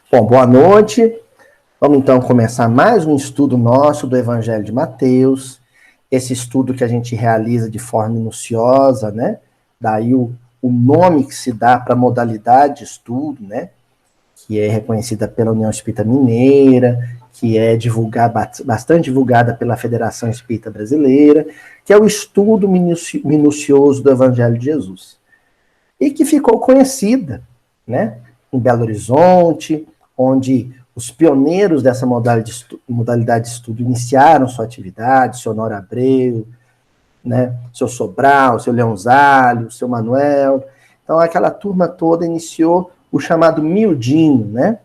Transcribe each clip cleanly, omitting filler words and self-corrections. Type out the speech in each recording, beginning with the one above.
Bom, boa noite. Vamos então começar mais um estudo nosso do Evangelho de Mateus. Esse estudo que a gente realiza de forma minuciosa, né? Daí o nome que se dá para a modalidade de estudo, né? Que é reconhecida pela União Espírita Mineira, que é bastante divulgada pela Federação Espírita Brasileira, que é o estudo minucioso do Evangelho de Jesus. E que ficou conhecida, né? Em Belo Horizonte, onde os pioneiros dessa modalidade de estudo iniciaram sua atividade, seu Honório Abreu, né, seu Sobral, seu Leonzálio, seu Manuel. Então, aquela turma toda iniciou o chamado miudinho, né?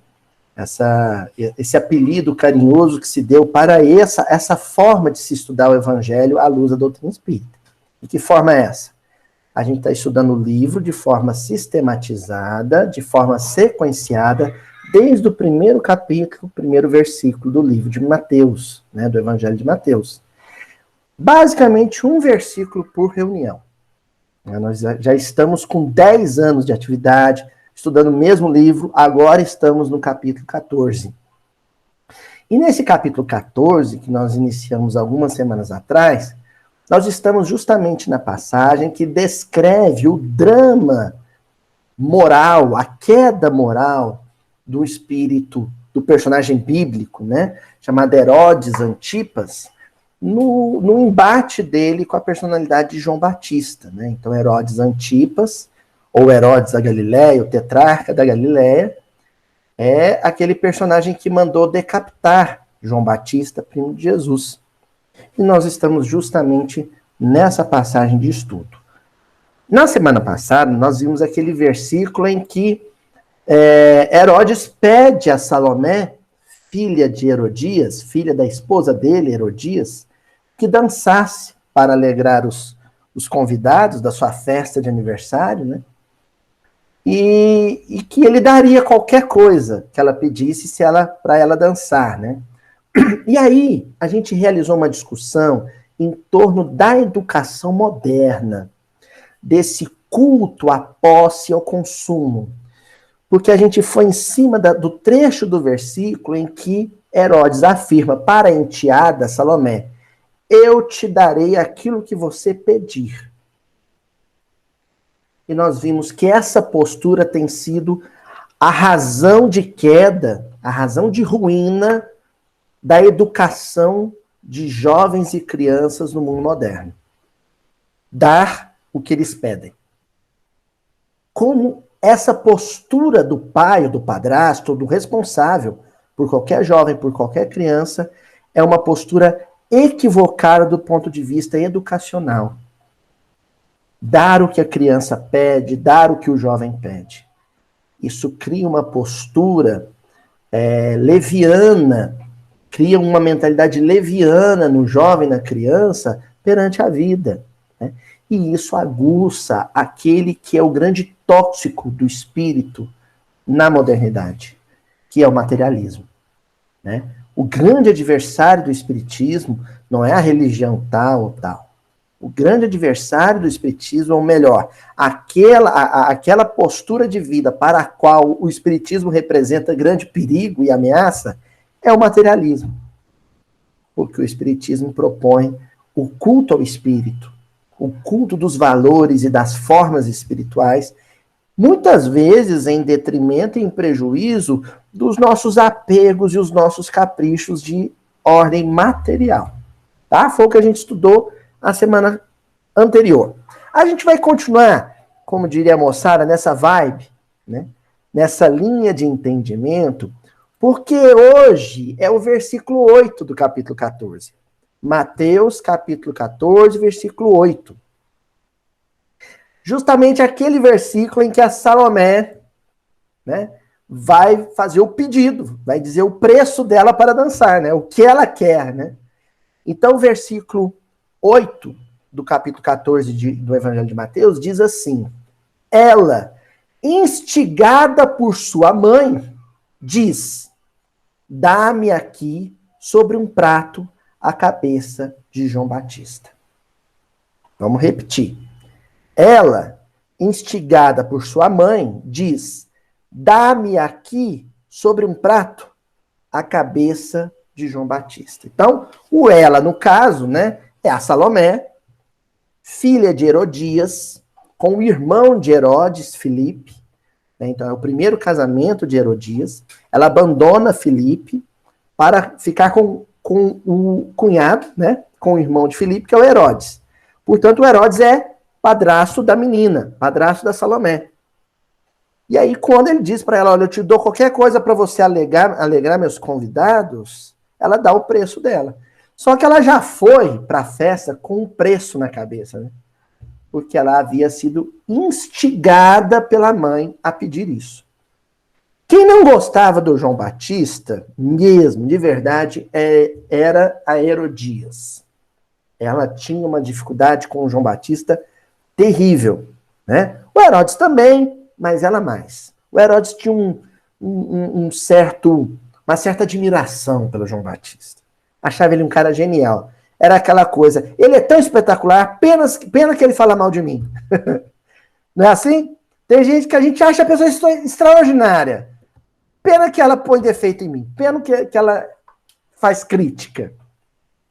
Esse apelido carinhoso que se deu para essa forma de se estudar o Evangelho à luz da doutrina espírita. E que forma é essa? A gente está estudando o livro de forma sistematizada, de forma sequenciada, desde o primeiro capítulo, primeiro versículo do livro de Mateus, né, do Evangelho de Mateus. Basicamente, um versículo por reunião. Nós já estamos com 10 anos de atividade, estudando o mesmo livro, agora estamos no capítulo 14. E nesse capítulo 14, que nós iniciamos algumas semanas atrás, nós estamos justamente na passagem que descreve o drama moral, a queda moral do espírito do personagem bíblico, né, chamado Herodes Antipas, no embate dele com a personalidade de João Batista, né? Então, Herodes Antipas, ou Herodes da Galileia, o tetrarca da Galileia, é aquele personagem que mandou decapitar João Batista, primo de Jesus. E nós estamos justamente nessa passagem de estudo. Na semana passada, nós vimos aquele versículo em que Herodes pede a Salomé, filha de Herodias, filha da esposa dele, Herodias, que dançasse para alegrar os convidados da sua festa de aniversário, né? E que ele daria qualquer coisa que ela pedisse para ela dançar, né? E aí, a gente realizou uma discussão em torno da educação moderna, desse culto à posse e ao consumo. Porque a gente foi em cima do trecho do versículo em que Herodes afirma para a enteada Salomé: eu te darei aquilo que você pedir. E nós vimos que essa postura tem sido a razão de queda, a razão de ruína da educação de jovens e crianças no mundo moderno. Dar o que eles pedem. Como essa postura do pai, do padrasto, do responsável por qualquer jovem, por qualquer criança, é uma postura equivocada do ponto de vista educacional. Dar o que a criança pede, dar o que o jovem pede. Isso cria uma postura leviana, cria uma mentalidade leviana no jovem, na criança, perante a vida. Né? E isso aguça aquele que é o grande tóxico do espírito na modernidade, que é o materialismo. Né? O grande adversário do espiritismo não é a religião tal ou tal. O grande adversário do espiritismo, ou melhor, aquela postura de vida para a qual o espiritismo representa grande perigo e ameaça, é o materialismo. Porque o espiritismo propõe o culto ao espírito, o culto dos valores e das formas espirituais, muitas vezes em detrimento e em prejuízo dos nossos apegos e os nossos caprichos de ordem material. Tá? Foi o que a gente estudou a semana anterior. A gente vai continuar, como diria a moçada, nessa vibe, né? Nessa linha de entendimento, porque hoje é o versículo 8 do capítulo 14. Mateus, capítulo 14, versículo 8. Justamente aquele versículo em que a Salomé, né, vai fazer o pedido, vai dizer o preço dela para dançar, né? O que ela quer, né? Então, o versículo 8 do capítulo 14 do Evangelho de Mateus diz assim: ela, instigada por sua mãe, diz: dá-me aqui sobre um prato a cabeça de João Batista. Vamos repetir. Ela, instigada por sua mãe, diz: dá-me aqui sobre um prato a cabeça de João Batista. Então, o ela, no caso, né, é a Salomé, filha de Herodias, com o irmão de Herodes, Filipe, né, então é o primeiro casamento de Herodias. Ela abandona Filipe para ficar com o cunhado, né, com o irmão de Filipe, que é o Herodes. Portanto, o Herodes é padrasto da menina, padrasto da Salomé. E aí, quando ele diz para ela, olha, eu te dou qualquer coisa para você alegrar meus convidados, ela dá o preço dela. Só que ela já foi para a festa com um preço na cabeça, né? Porque ela havia sido instigada pela mãe a pedir isso. Quem não gostava do João Batista, mesmo, de verdade, era a Herodias. Ela tinha uma dificuldade com o João Batista terrível, né? O Herodes também, mas ela mais. O Herodes tinha uma certa admiração pelo João Batista. Achava ele um cara genial. Era aquela coisa, ele é tão espetacular, pena que ele fala mal de mim. Não é assim? Tem gente que a gente acha a pessoa extraordinária. Pena que ela põe defeito em mim. Pena que ela faz crítica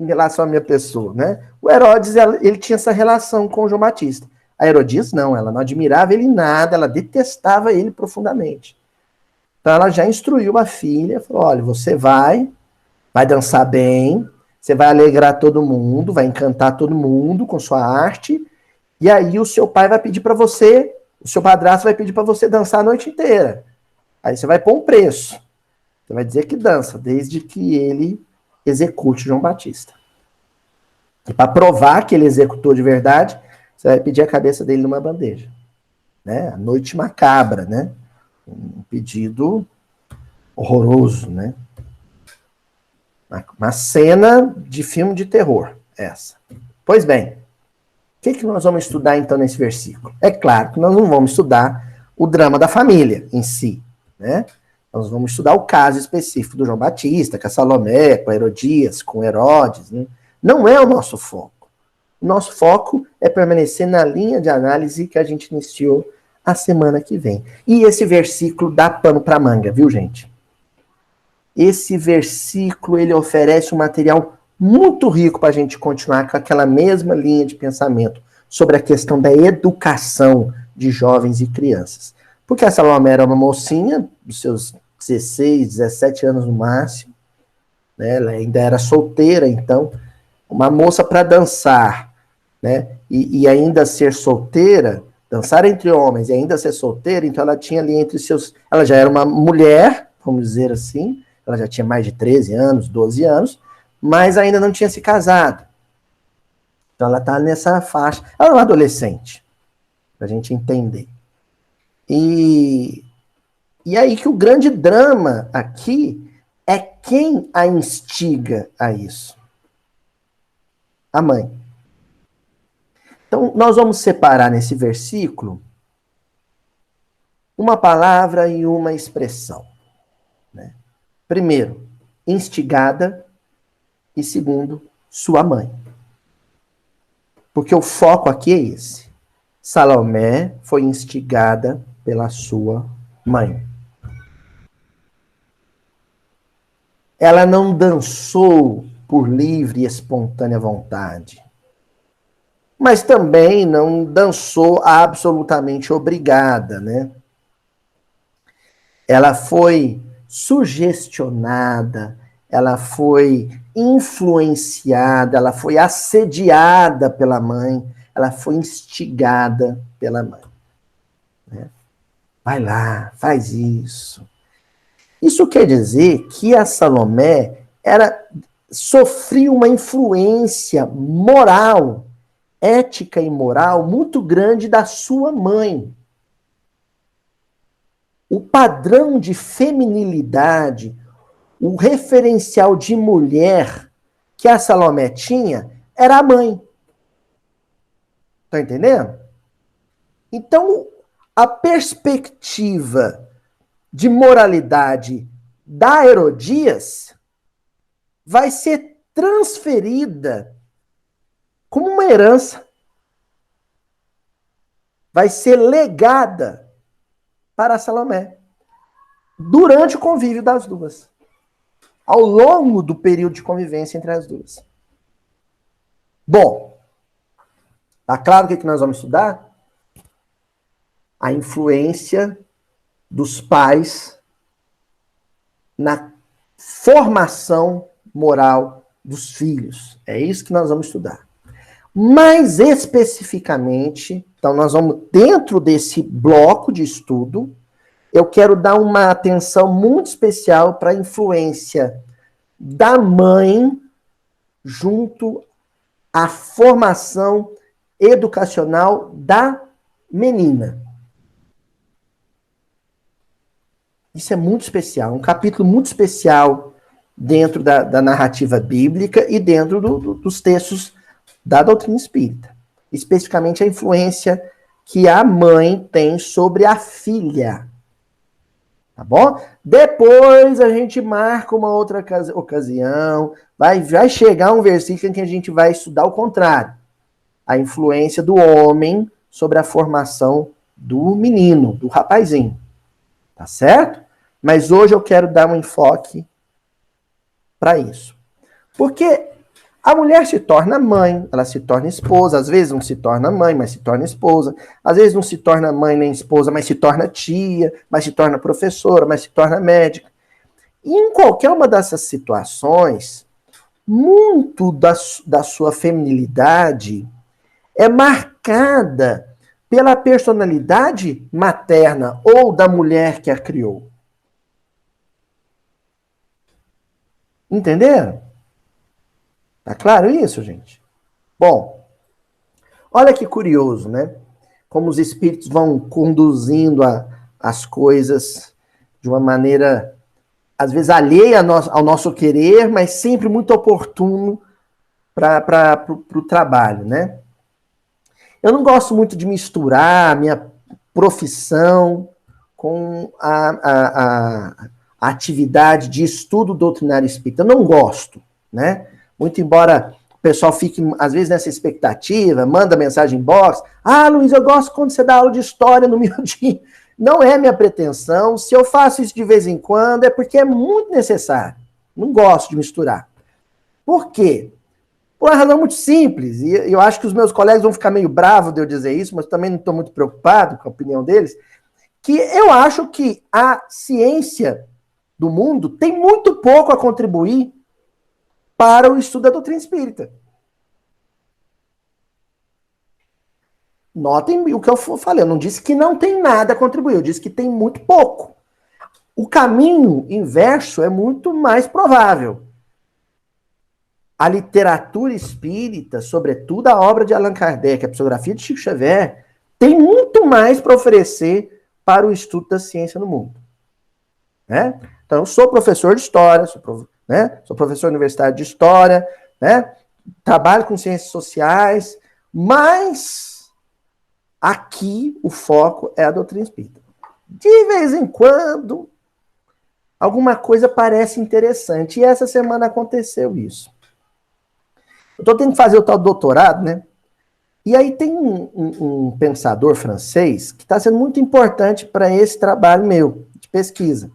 em relação à minha pessoa, né? O Herodes, ele tinha essa relação com o João Batista. A Herodias, não, ela não admirava ele em nada, ela detestava ele profundamente. Então ela já instruiu a filha, falou, olha, você vai dançar bem, você vai alegrar todo mundo, vai encantar todo mundo com sua arte, e aí o seu pai vai pedir para você, o seu padrasto vai pedir para você dançar a noite inteira. Aí você vai pôr um preço. Você vai dizer que dança, desde que ele execute João Batista. E para provar que ele executou de verdade, você vai pedir a cabeça dele numa bandeja. Né? A noite macabra, né? Um pedido horroroso, né? Uma cena de filme de terror, essa. Pois bem, o que nós vamos estudar então nesse versículo? É claro que nós não vamos estudar o drama da família em si, né? Nós vamos estudar o caso específico do João Batista, com a Salomé, com a Herodias, com Herodes, né? Não é o nosso foco. O nosso foco é permanecer na linha de análise que a gente iniciou a semana que vem. E esse versículo dá pano para manga, viu, gente? Esse versículo, ele oferece um material muito rico para a gente continuar com aquela mesma linha de pensamento sobre a questão da educação de jovens e crianças. Porque a Salomé era uma mocinha, dos seus 16, 17 anos no máximo, né? Ela ainda era solteira, então, uma moça para dançar, né? E ainda ser solteira, dançar entre homens e ainda ser solteira, então ela tinha ali entre seus... Ela já era uma mulher, vamos dizer assim, ela já tinha mais de 13 anos, 12 anos, mas ainda não tinha se casado. Então ela está nessa faixa. Ela é uma adolescente, para a gente entender. E aí que o grande drama aqui é quem a instiga a isso. A mãe. Então nós vamos separar nesse versículo uma palavra e uma expressão. Né? Primeiro, instigada, e segundo, sua mãe. Porque o foco aqui é esse. Salomé foi instigada pela sua mãe. Ela não dançou por livre e espontânea vontade. Mas também não dançou absolutamente obrigada, né? Ela foi sugestionada, ela foi influenciada, ela foi assediada pela mãe, ela foi instigada pela mãe. Né? Vai lá, faz isso. Isso quer dizer que a Salomé sofria uma influência moral, ética e moral muito grande da sua mãe. O padrão de feminilidade, o referencial de mulher que a Salomé tinha era a mãe. Tá entendendo? Então, a perspectiva de moralidade da Herodias vai ser transferida como uma herança. Vai ser legada para Salomé. durante o convívio das duas. Ao longo do período de convivência entre as duas. Bom, tá claro o que nós vamos estudar? A influência dos pais na formação moral dos filhos. É isso que nós vamos estudar. Mais especificamente, então nós vamos, dentro desse bloco de estudo, eu quero dar uma atenção muito especial para a influência da mãe junto à formação educacional da menina. Isso é muito especial, um capítulo muito especial dentro da narrativa bíblica e dentro dos textos da doutrina espírita. Especificamente a influência que a mãe tem sobre a filha. Tá bom? Depois a gente marca uma outra ocasião, vai chegar um versículo em que a gente vai estudar o contrário. A influência do homem sobre a formação do menino, do rapazinho. Tá certo? Mas hoje eu quero dar um enfoque para isso. Porque a mulher se torna mãe, ela se torna esposa, às vezes não se torna mãe, mas se torna esposa, às vezes não se torna mãe nem esposa, mas se torna tia, mas se torna professora, mas se torna médica. E em qualquer uma dessas situações, muito da sua feminilidade é marcada pela personalidade materna ou da mulher que a criou. Entenderam? Tá claro isso, gente? Bom, olha que curioso, né? Como os espíritos vão conduzindo as coisas de uma maneira, às vezes, alheia ao nosso querer, mas sempre muito oportuno para o trabalho, né? Eu não gosto muito de misturar a minha profissão com a atividade de estudo doutrinário espírita. Eu não gosto, né? Muito embora o pessoal fique, às vezes, nessa expectativa, manda mensagem em box. Ah, Luiz, eu gosto quando você dá aula de história no miudinho. Não é minha pretensão. Se eu faço isso de vez em quando, é porque é muito necessário. Não gosto de misturar. Por quê? Por uma razão muito simples. E eu acho que os meus colegas vão ficar meio bravos de eu dizer isso, mas também não estou muito preocupado com a opinião deles. Que eu acho que a ciência do mundo tem muito pouco a contribuir para o estudo da doutrina espírita. Notem o que eu falei, eu não disse que não tem nada a contribuir, eu disse que tem muito pouco. O caminho inverso é muito mais provável. A literatura espírita, sobretudo a obra de Allan Kardec, a psicografia de Chico Xavier, tem muito mais para oferecer para o estudo da ciência no mundo. Né? Então, eu sou professor de história, sou professor universitário de história, né? Trabalho com ciências sociais, mas aqui o foco é a doutrina espírita. De vez em quando, alguma coisa parece interessante, e essa semana aconteceu isso. Eu estou tendo que fazer o tal doutorado, né? E aí tem um pensador francês que está sendo muito importante para esse trabalho meu, de pesquisa,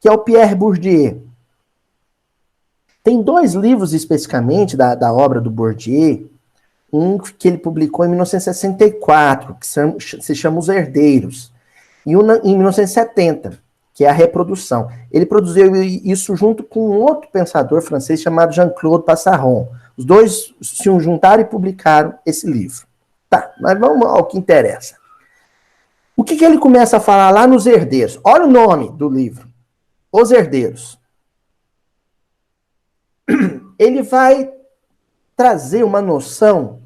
que é o Pierre Bourdieu. Tem 2 livros especificamente da obra do Bourdieu, um que ele publicou em 1964, que se chama Os Herdeiros, e um em 1970, que é a Reprodução. Ele produziu isso junto com um outro pensador francês chamado Jean-Claude Passaron. Os dois se juntaram e publicaram esse livro. Tá, mas vamos ao que interessa. O que ele começa a falar lá nos Herdeiros? Olha o nome do livro. Os Herdeiros. Ele vai trazer uma noção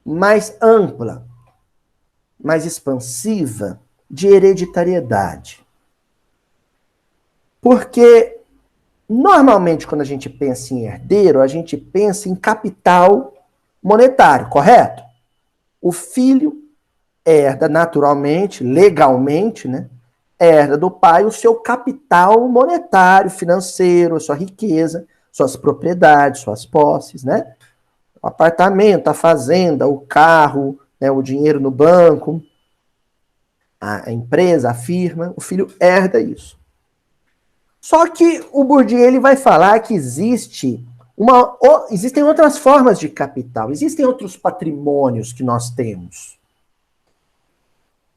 mais ampla, mais expansiva de hereditariedade. Porque, normalmente, quando a gente pensa em herdeiro, a gente pensa em capital monetário, correto? O filho herda naturalmente, legalmente, né? Herda do pai o seu capital monetário, financeiro, a sua riqueza, suas propriedades, suas posses, né? O apartamento, a fazenda, o carro, né? O dinheiro no banco, a empresa, a firma, o filho herda isso. Só que o Bourdieu ele vai falar que existem outras formas de capital, existem outros patrimônios que nós temos.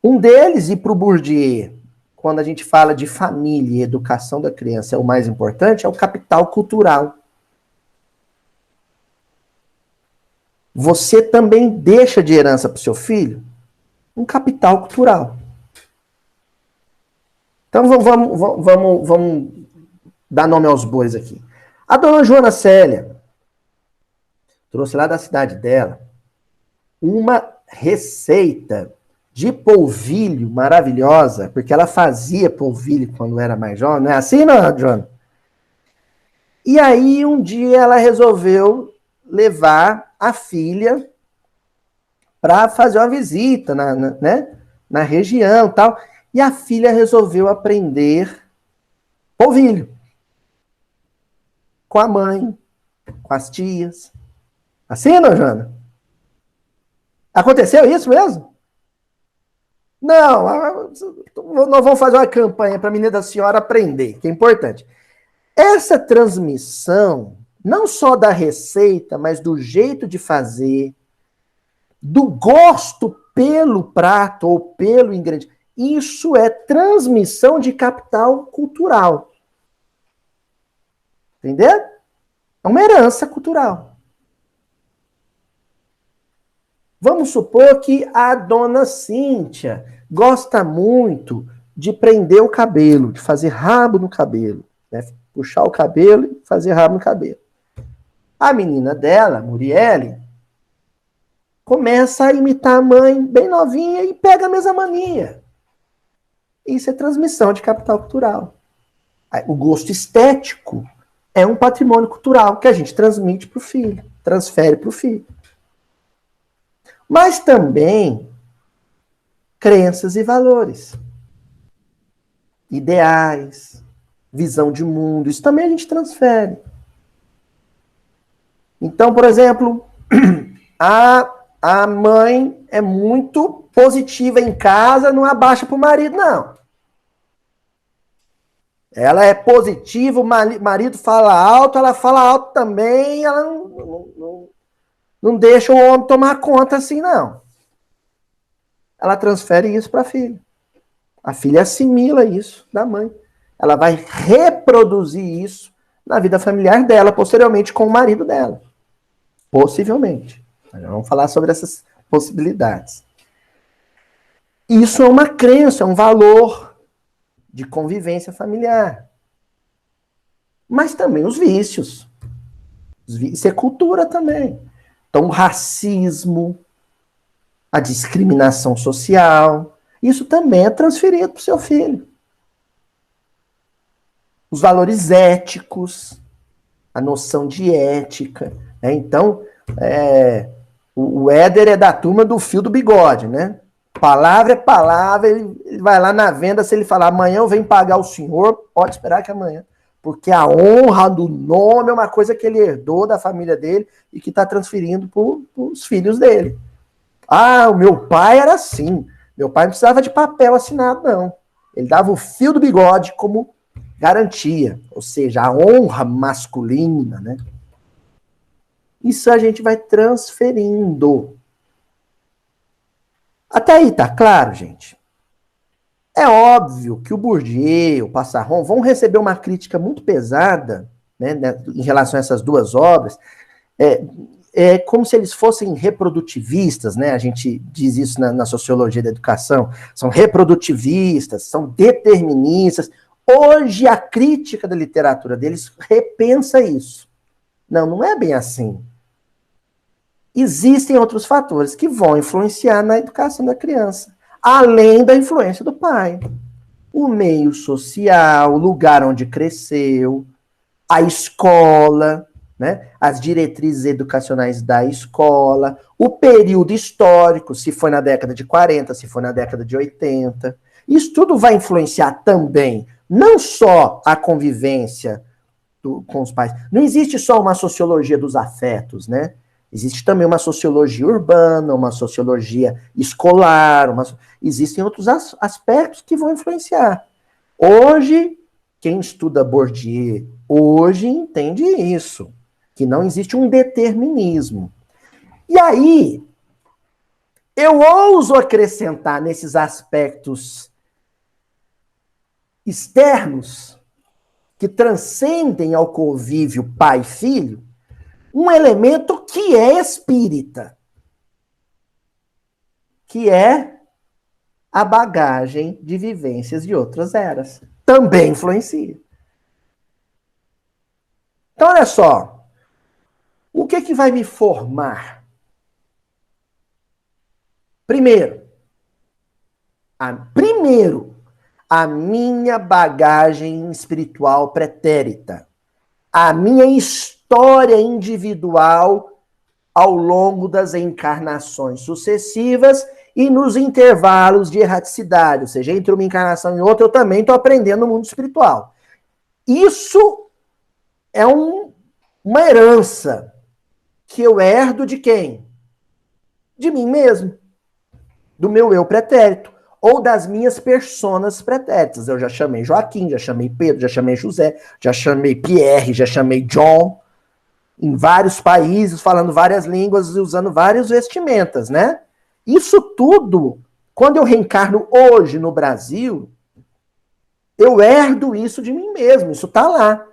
Um deles, e para o Bourdieu, quando a gente fala de família e educação da criança, é o mais importante, é o capital cultural. Você também deixa de herança para o seu filho um capital cultural. Então vamos dar nome aos bois aqui. A dona Joana Célia trouxe lá da cidade dela uma receita de polvilho maravilhosa, porque ela fazia polvilho quando era mais jovem, não é assim, não, Joana? E aí um dia ela resolveu levar a filha para fazer uma visita na região e tal. E a filha resolveu aprender polvilho. Com a mãe, com as tias. Assim, não, Jana? Aconteceu isso mesmo? Não, nós vamos fazer uma campanha para a menina da senhora aprender, que é importante. Essa transmissão, não só da receita, mas do jeito de fazer, do gosto pelo prato ou pelo ingrediente, isso é transmissão de capital cultural. Entendeu? É uma herança cultural. Vamos supor que a dona Cíntia gosta muito de prender o cabelo, de fazer rabo no cabelo, né? Puxar o cabelo e fazer rabo no cabelo. A menina dela, Murielle, começa a imitar a mãe bem novinha e pega a mesma mania. Isso é transmissão de capital cultural. O gosto estético é um patrimônio cultural que a gente transmite para o filho, transfere para o filho. Mas também crenças e valores, ideais, visão de mundo, isso também a gente transfere. Então, por exemplo, a mãe é muito positiva em casa, não abaixa para o marido, não. Ela é positiva, o marido fala alto, ela fala alto também, ela não deixa o homem tomar conta assim, não. Ela transfere isso para a filha. A filha assimila isso da mãe. Ela vai reproduzir isso na vida familiar dela, posteriormente com o marido dela. Possivelmente. Vamos falar sobre essas possibilidades. Isso é uma crença, é um valor de convivência familiar. Mas também os vícios. Isso é cultura também. Então, o racismo, a discriminação social, isso também é transferido para o seu filho. Os valores éticos, a noção de ética. Né? Então, o Éder é da turma do fio do bigode, né? Palavra é palavra, ele vai lá na venda, se ele falar amanhã eu venho pagar o senhor, pode esperar que amanhã. Porque a honra do nome é uma coisa que ele herdou da família dele e que está transferindo para os filhos dele. Ah, o meu pai era assim. Meu pai não precisava de papel assinado, não. Ele dava o fio do bigode como garantia. Ou seja, a honra masculina, né? Isso a gente vai transferindo. Até aí, tá claro, gente? É óbvio que o Bourdieu, o Passarron vão receber uma crítica muito pesada, né, em relação a essas duas obras. É como se eles fossem reprodutivistas, né? A gente diz isso na sociologia da educação. São reprodutivistas, são deterministas. Hoje a crítica da literatura deles repensa isso. Não é bem assim. Existem outros fatores que vão influenciar na educação da criança, além da influência do pai. O meio social, o lugar onde cresceu, a escola, né? As diretrizes educacionais da escola, o período histórico, se foi na década de 40, se foi na década de 80. Isso tudo vai influenciar também, não só a convivência com os pais. Não existe só uma sociologia dos afetos, né? Existe também uma sociologia urbana, uma sociologia escolar, existem outros aspectos que vão influenciar. Hoje, Quem estuda Bourdieu hoje entende isso, que não existe um determinismo. E aí, eu ouso acrescentar nesses aspectos externos, que transcendem ao convívio pai-filho, um elemento que é espírita, que é a bagagem de vivências de outras eras. Também influencia. Então, olha só, o que vai me formar? Primeiro, a minha bagagem espiritual pretérita, a minha história individual ao longo das encarnações sucessivas e nos intervalos de erraticidade, ou seja, entre uma encarnação e outra, eu também estou aprendendo no mundo espiritual. Isso é uma herança que eu herdo de quem? De mim mesmo, do meu eu pretérito, ou das minhas personas pretéritas. Eu já chamei Joaquim, já chamei Pedro, já chamei José, já chamei Pierre, já chamei John, em vários países, falando várias línguas e usando várias vestimentas, né? Isso tudo, quando eu reencarno hoje no Brasil, eu herdo isso de mim mesmo, isso está lá.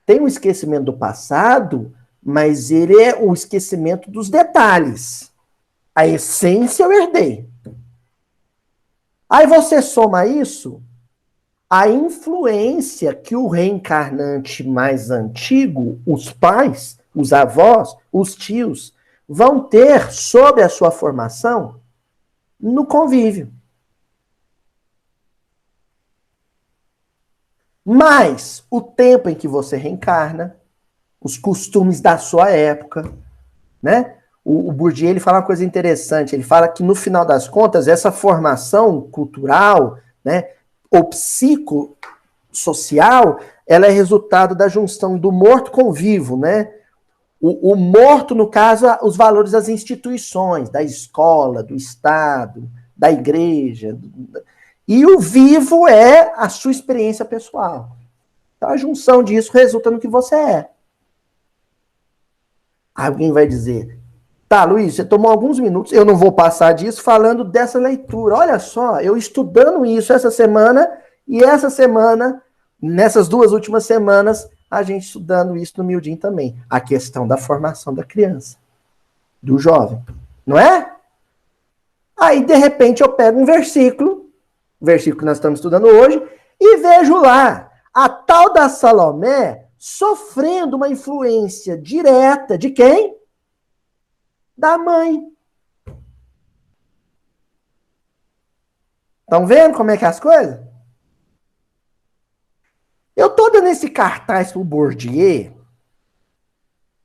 Tem um esquecimento do passado, mas ele é o esquecimento dos detalhes. A essência eu herdei. Aí você soma isso, a influência que o reencarnante mais antigo, os pais, os avós, os tios, vão ter sobre a sua formação no convívio. Mas o tempo em que você reencarna, os costumes da sua época, né? O Bourdieu, ele fala uma coisa interessante, ele fala que no final das contas, essa formação cultural, né, ou psicossocial, ela é resultado da junção do morto com o vivo, né? O morto, no caso, os valores das instituições, da escola, do Estado, da igreja. E o vivo é a sua experiência pessoal. Então, a junção disso resulta no que você é. Alguém vai dizer, tá, Luiz, você tomou alguns minutos, eu não vou passar disso falando dessa leitura. Olha só, eu estudando isso essa semana, e essa semana, nessas 2 últimas semanas, a gente estudando isso no Mildinho também. A questão da formação da criança, do jovem. Não é? Aí, de repente, eu pego um versículo, o versículo que nós estamos estudando hoje, e vejo lá a tal da Salomé sofrendo uma influência direta de quem? Da mãe. Estão vendo como é que é as coisas? Eu estou dando esse cartaz pro Bourdieu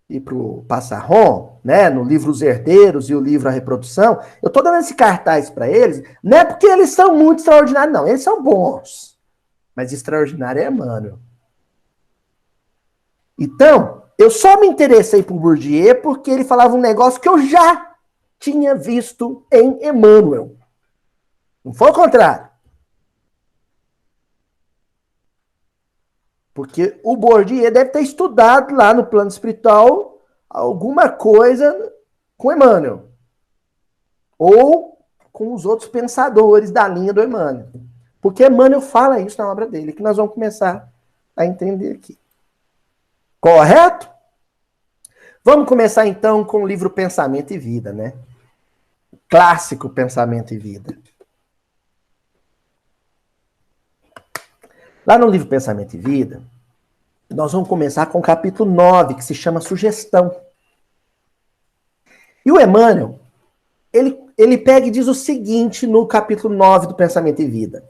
e pro Passarron, né, no livro Os Herdeiros e o livro A Reprodução. Eu estou dando esse cartaz para eles, não é porque eles são muito extraordinários, não. Eles são bons. Mas extraordinário é Emmanuel. Então, eu só me interessei por Bourdieu porque ele falava um negócio que eu já tinha visto em Emmanuel. Não foi o contrário. Porque o Bourdieu deve ter estudado lá no plano espiritual alguma coisa com Emmanuel. Ou com os outros pensadores da linha do Emmanuel. Porque Emmanuel fala isso na obra dele, que nós vamos começar a entender aqui. Correto? Vamos começar então com o livro Pensamento e Vida, né? Clássico Pensamento e Vida. Lá no livro Pensamento e Vida, nós vamos começar com o capítulo 9, que se chama Sugestão. E o Emmanuel, ele pega e diz o seguinte no capítulo 9 do Pensamento e Vida.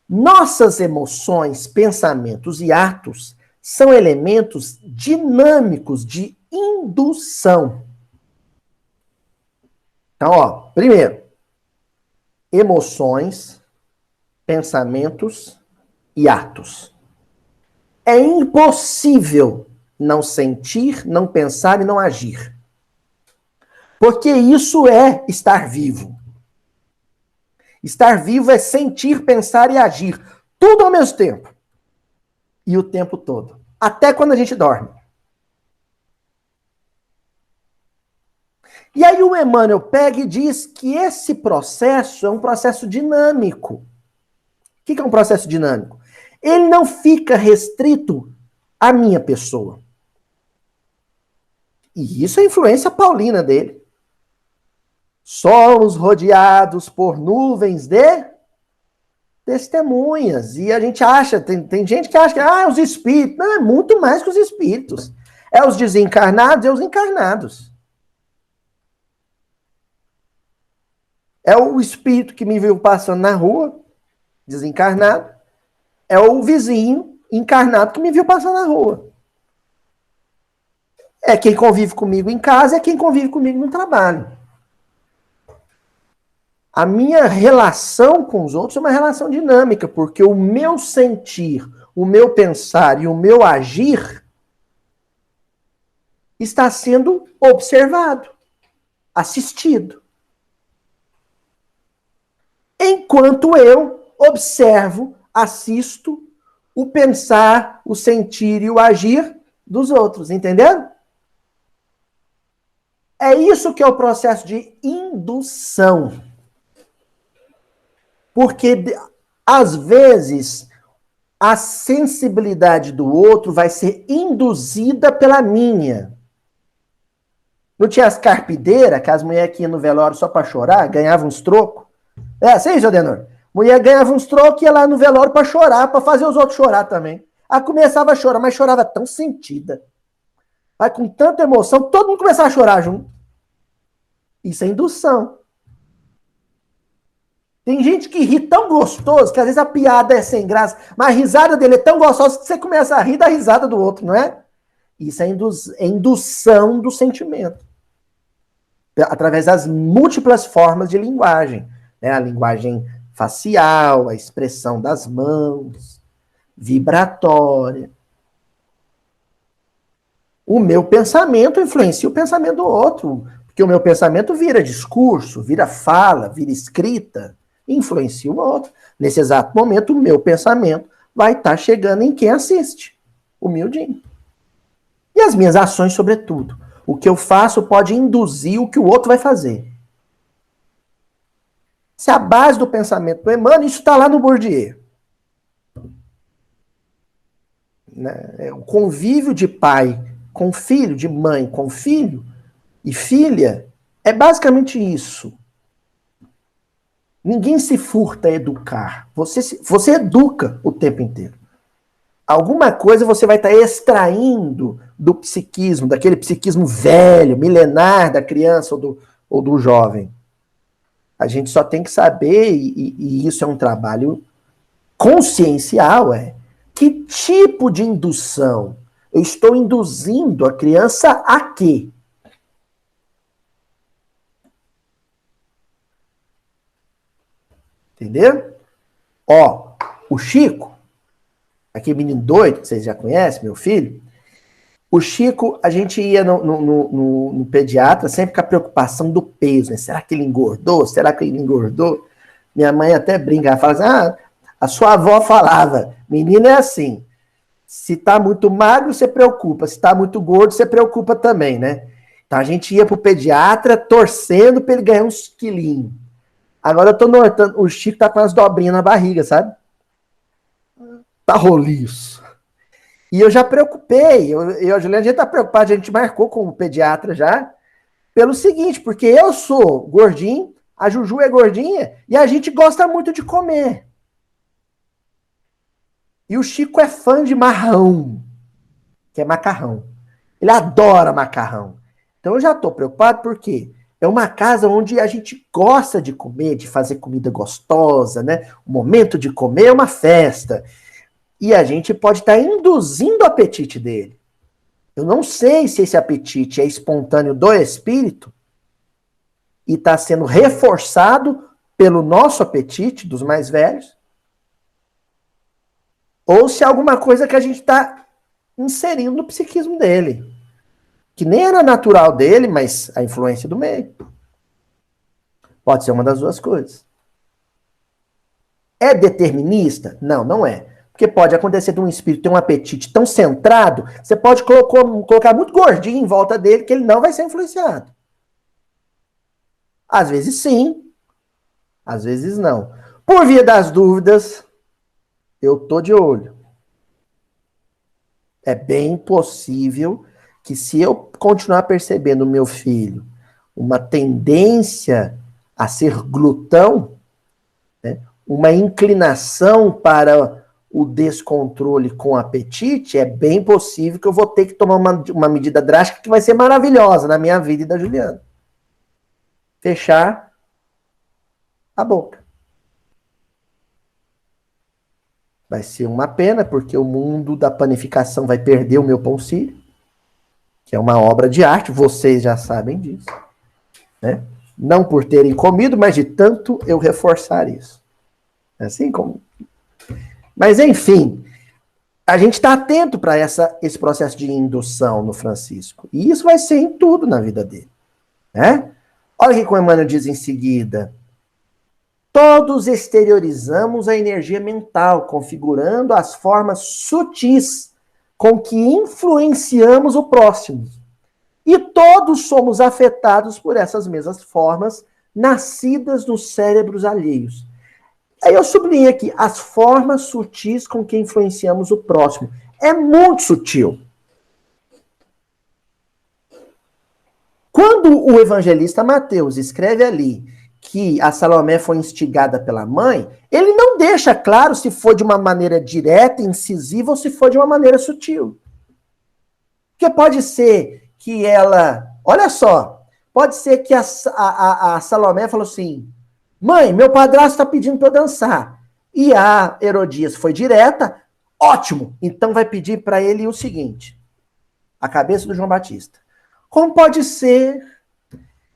Nossas emoções, pensamentos e atos são elementos dinâmicos de indução. Então, ó, primeiro, emoções, pensamentos e atos. É impossível não sentir, não pensar e não agir. Porque isso é estar vivo. Estar vivo é sentir, pensar e agir. Tudo ao mesmo tempo. e o tempo todo. Até quando a gente dorme. E aí o Emmanuel pega e diz que esse processo é um processo dinâmico. O que é um processo dinâmico? Ele não fica restrito à minha pessoa. E isso é a influência paulina dele. Somos rodeados por nuvens de testemunhas. E a gente acha, tem gente que acha que os espíritos. Não, é muito mais que os espíritos. É os desencarnados e os encarnados. É o espírito que me viu passando na rua, desencarnado. É o vizinho encarnado que me viu passando na rua. É quem convive comigo em casa, é quem convive comigo no trabalho. A minha relação com os outros é uma relação dinâmica, porque o meu sentir, o meu pensar e o meu agir está sendo observado, assistido. Enquanto eu observo, assisto o pensar, o sentir e o agir dos outros, entenderam? É isso que é o processo de indução. Porque, às vezes, a sensibilidade do outro vai ser induzida pela minha. Não tinha as carpideiras, que as mulheres que iam no velório só para chorar, ganhavam uns trocos? É assim, Jodenor? Mulher ganhava uns trocos e ia lá no velório para chorar, para fazer os outros chorar também. Aí começava a chorar, mas chorava tão sentida. Aí com tanta emoção, todo mundo começava a chorar junto. Isso é indução. Tem gente que ri tão gostoso, que às vezes a piada é sem graça, mas a risada dele é tão gostosa que você começa a rir da risada do outro, não é? Isso é indução do sentimento. Através das múltiplas formas de linguagem. Né? A linguagem facial, a expressão das mãos, vibratória. O meu pensamento influencia o pensamento do outro, porque o meu pensamento vira discurso, vira fala, vira escrita, influencia o outro. Nesse exato momento, o meu pensamento vai estar chegando em quem assiste, humildinho. E as minhas ações, sobretudo. O que eu faço pode induzir o que o outro vai fazer. Se a base do pensamento do Emmanuel, isso está lá no Bourdieu. Né? O convívio de pai com filho, de mãe com filho e filha, é basicamente isso. Ninguém se furta a educar. Você educa o tempo inteiro. Alguma coisa você vai estar extraindo do psiquismo, daquele psiquismo velho, milenar da criança ou do jovem. A gente só tem que saber, e isso é um trabalho consciencial, que tipo de indução eu estou induzindo a criança a quê? Entendeu? Ó, o Chico, aquele menino doido, que vocês já conhecem, meu filho, o Chico, a gente ia no pediatra sempre com a preocupação do peso, né? Será que ele engordou? Será que ele engordou? Minha mãe até brinca, ela fala assim, a sua avó falava, menino é assim, se tá muito magro, você preocupa, se tá muito gordo, você preocupa também, né? Então a gente ia pro pediatra torcendo pra ele ganhar uns quilinhos. Agora eu tô notando, o Chico tá com as dobrinhas na barriga, sabe? Tá roliço. E eu já preocupei, eu e a Juliana, a gente tá preocupado, a gente marcou com o pediatra já, pelo seguinte, porque eu sou gordinho, a Juju é gordinha, e a gente gosta muito de comer. E o Chico é fã de marrão, que é macarrão. Ele adora macarrão. Então eu já tô preocupado porque é uma casa onde a gente gosta de comer, de fazer comida gostosa, né? O momento de comer é uma festa. E a gente pode estar induzindo o apetite dele. Eu não sei se esse apetite é espontâneo do espírito e está sendo reforçado pelo nosso apetite, dos mais velhos, ou se é alguma coisa que a gente está inserindo no psiquismo dele. Que nem era natural dele, mas a influência do meio. Pode ser uma das duas coisas. É determinista? Não, não é. Porque pode acontecer de um espírito ter um apetite tão centrado, você pode colocar muito gordinho em volta dele, que ele não vai ser influenciado. Às vezes sim, às vezes não. Por via das dúvidas, eu tô de olho. É bem possível que se eu continuar percebendo no meu filho uma tendência a ser glutão, né, uma inclinação para o descontrole com apetite, é bem possível que eu vou ter que tomar uma medida drástica que vai ser maravilhosa na minha vida e da Juliana. Fechar a boca. Vai ser uma pena, porque o mundo da panificação vai perder o meu pão sírio, que é uma obra de arte, vocês já sabem disso, né? Não por terem comido, mas de tanto eu reforçar isso. Assim como... Mas, enfim, a gente está atento para esse processo de indução no Francisco. E isso vai ser em tudo na vida dele, né? Olha o que o Emmanuel diz em seguida. Todos exteriorizamos a energia mental, configurando as formas sutis com que influenciamos o próximo. E todos somos afetados por essas mesmas formas, nascidas nos cérebros alheios. Aí eu sublinhei aqui, as formas sutis com que influenciamos o próximo. É muito sutil. Quando o evangelista Mateus escreve ali que a Salomé foi instigada pela mãe, ele não deixa claro se foi de uma maneira direta, incisiva, ou se foi de uma maneira sutil. Porque pode ser que ela... Olha só, pode ser que a Salomé falou assim, mãe, meu padrasto está pedindo para eu dançar. E a Herodias foi direta, ótimo, então vai pedir para ele o seguinte, a cabeça do João Batista. Como pode ser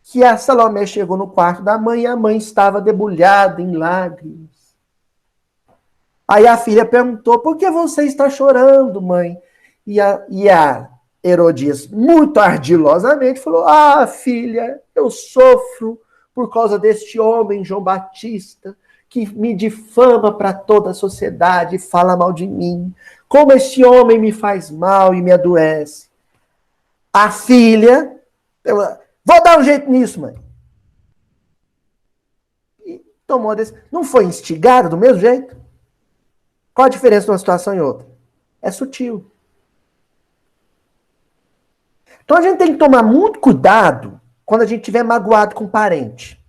que a Salomé chegou no quarto da mãe e a mãe estava debulhada em lágrimas? Aí a filha perguntou, por que você está chorando, mãe? E a Herodias, muito ardilosamente, falou, filha, eu sofro por causa deste homem, João Batista, que me difama para toda a sociedade e fala mal de mim. Como esse homem me faz mal e me adoece. A filha, vou dar um jeito nisso, mãe. E tomou a decisão. Não foi instigado do mesmo jeito? Qual a diferença de uma situação e outra? É sutil. Então a gente tem que tomar muito cuidado quando a gente estiver magoado com um parente.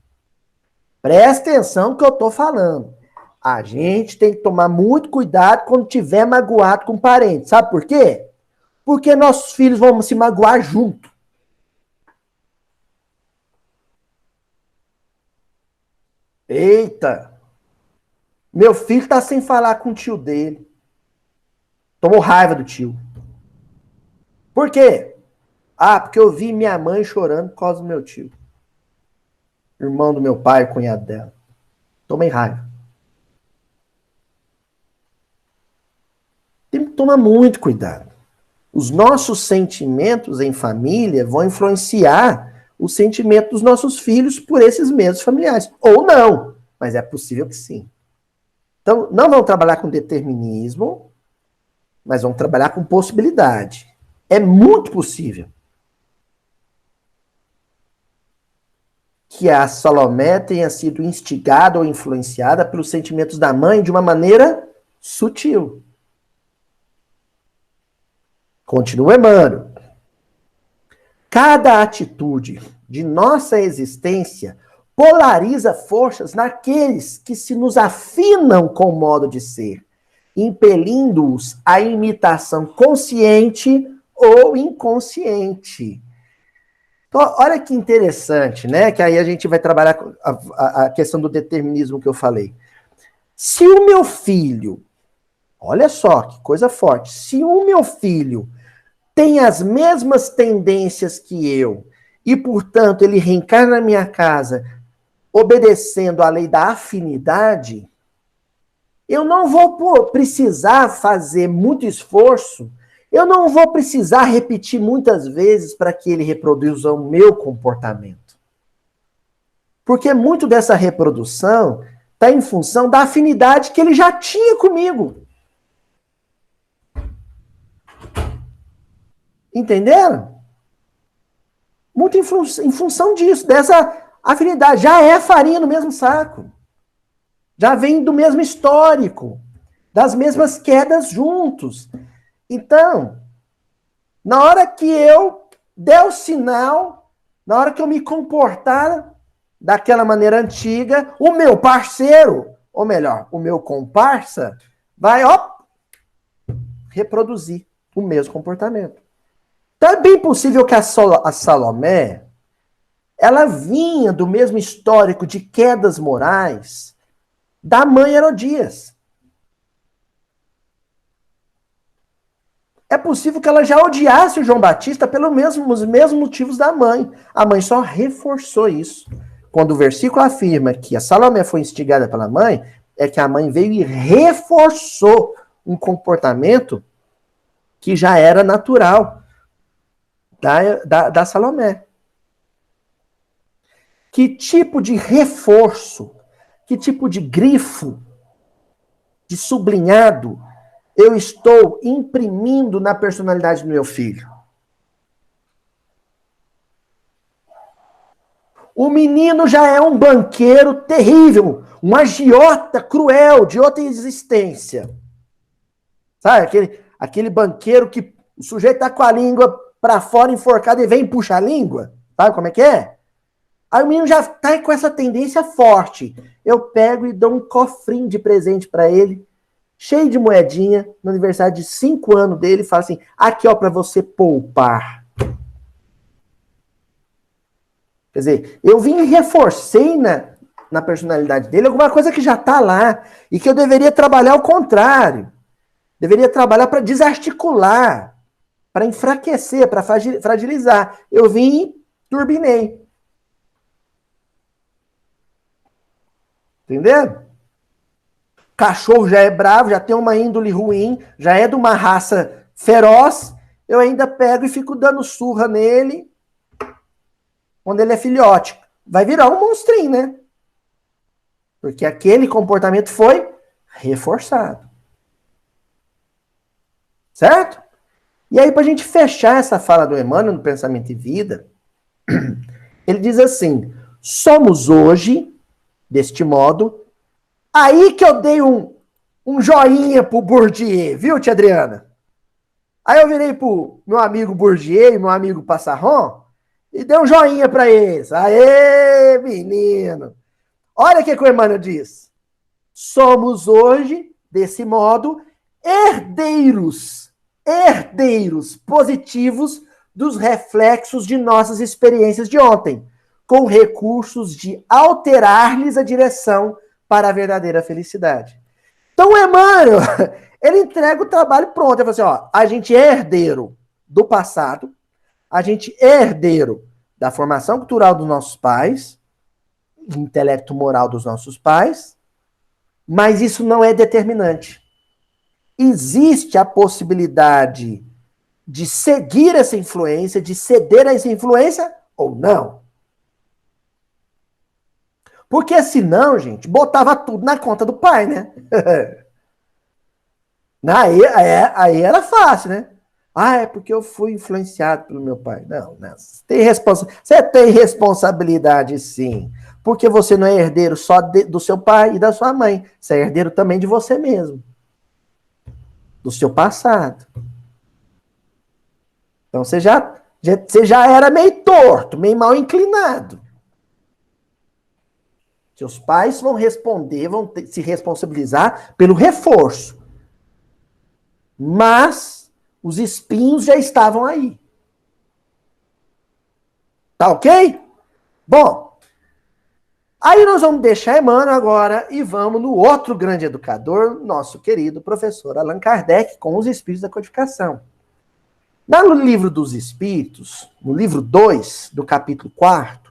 Presta atenção no que eu estou falando. A gente tem que tomar muito cuidado quando estiver magoado com um parente. Sabe por quê? Porque nossos filhos vão se magoar junto. Eita! Meu filho está sem falar com o tio dele. Tomou raiva do tio. Por quê? Porque eu vi minha mãe chorando por causa do meu tio. Irmão do meu pai, cunhado dela. Tomei raiva. Tem que tomar muito cuidado. Os nossos sentimentos em família vão influenciar o sentimento dos nossos filhos por esses mesmos familiares. Ou não, mas é possível que sim. Então, não vamos trabalhar com determinismo, mas vamos trabalhar com possibilidade. É muito possível que a Salomé tenha sido instigada ou influenciada pelos sentimentos da mãe de uma maneira sutil. Continua Emmanuel. Cada atitude de nossa existência polariza forças naqueles que se nos afinam com o modo de ser, impelindo-os à imitação consciente ou inconsciente. Então, olha que interessante, né? Que aí a gente vai trabalhar a questão do determinismo que eu falei. Se o meu filho, olha só que coisa forte, se o meu filho tem as mesmas tendências que eu, e, portanto, ele reencarna na minha casa obedecendo à lei da afinidade, eu não vou precisar fazer muito esforço, eu não vou precisar repetir muitas vezes para que ele reproduza o meu comportamento. Porque muito dessa reprodução está em função da afinidade que ele já tinha comigo. Entenderam? Muito em função disso, dessa afinidade. Já é farinha no mesmo saco. Já vem do mesmo histórico. Das mesmas quedas juntos. Então, na hora que eu der o sinal, na hora que eu me comportar daquela maneira antiga, o meu parceiro, ou melhor, o meu comparsa, vai, reproduzir o mesmo comportamento. Então é bem possível que a Salomé, ela vinha do mesmo histórico de quedas morais da mãe Herodias. É possível que ela já odiasse o João Batista pelos mesmos motivos da mãe. A mãe só reforçou isso. Quando o versículo afirma que a Salomé foi instigada pela mãe, é que a mãe veio e reforçou um comportamento que já era natural da Salomé. Que tipo de reforço, que tipo de grifo, de sublinhado eu estou imprimindo na personalidade do meu filho? O menino já é um banqueiro terrível, um agiota cruel, de outra existência. Sabe, aquele banqueiro que o sujeito tá com a língua para fora enforcada e vem e puxa a língua? Sabe como é que é? Aí o menino já tá com essa tendência forte. Eu pego e dou um cofrinho de presente para ele, cheio de moedinha, no aniversário de 5 anos dele, e falo assim, aqui ó, para você poupar. Quer dizer, eu vim e reforcei na personalidade dele alguma coisa que já tá lá, e que eu deveria trabalhar ao contrário. Deveria trabalhar para desarticular, para enfraquecer, para fragilizar. Eu vim e turbinei. Entendeu? Cachorro já é bravo, já tem uma índole ruim, já é de uma raça feroz. Eu ainda pego e fico dando surra nele quando ele é filhote. Vai virar um monstrinho, né? Porque aquele comportamento foi reforçado. Certo? E aí, para a gente fechar essa fala do Emmanuel no Pensamento e Vida, ele diz assim, somos hoje, deste modo, aí que eu dei um joinha pro Bourdieu, viu, tia Adriana? Aí eu virei pro meu amigo Bourdieu, meu amigo Passarron, e dei um joinha para eles. Aê, menino! Olha o que o Emmanuel diz. Somos hoje, desse modo, herdeiros positivos dos reflexos de nossas experiências de ontem, com recursos de alterar-lhes a direção para a verdadeira felicidade. Então o Emmanuel, ele entrega o trabalho pronto. Ele fala assim, ó, a gente é herdeiro do passado, a gente é herdeiro da formação cultural dos nossos pais, intelecto moral dos nossos pais, mas isso não é determinante. Existe a possibilidade de seguir essa influência, de ceder a essa influência ou não. Porque senão, gente, botava tudo na conta do pai, né? Aí era fácil, né? Ah, é porque eu fui influenciado pelo meu pai. Não. Você tem responsabilidade, sim. Porque você não é herdeiro só do seu pai e da sua mãe. Você é herdeiro também de você mesmo. Do seu passado. Então você já era meio torto, meio mal inclinado. Seus pais vão responder, se responsabilizar pelo reforço. Mas os espinhos já estavam aí. Tá ok? Bom, aí nós vamos deixar Emmanuel agora e vamos no outro grande educador, nosso querido professor Allan Kardec, com os Espíritos da Codificação. No Livro dos Espíritos, no livro 2, do capítulo 4,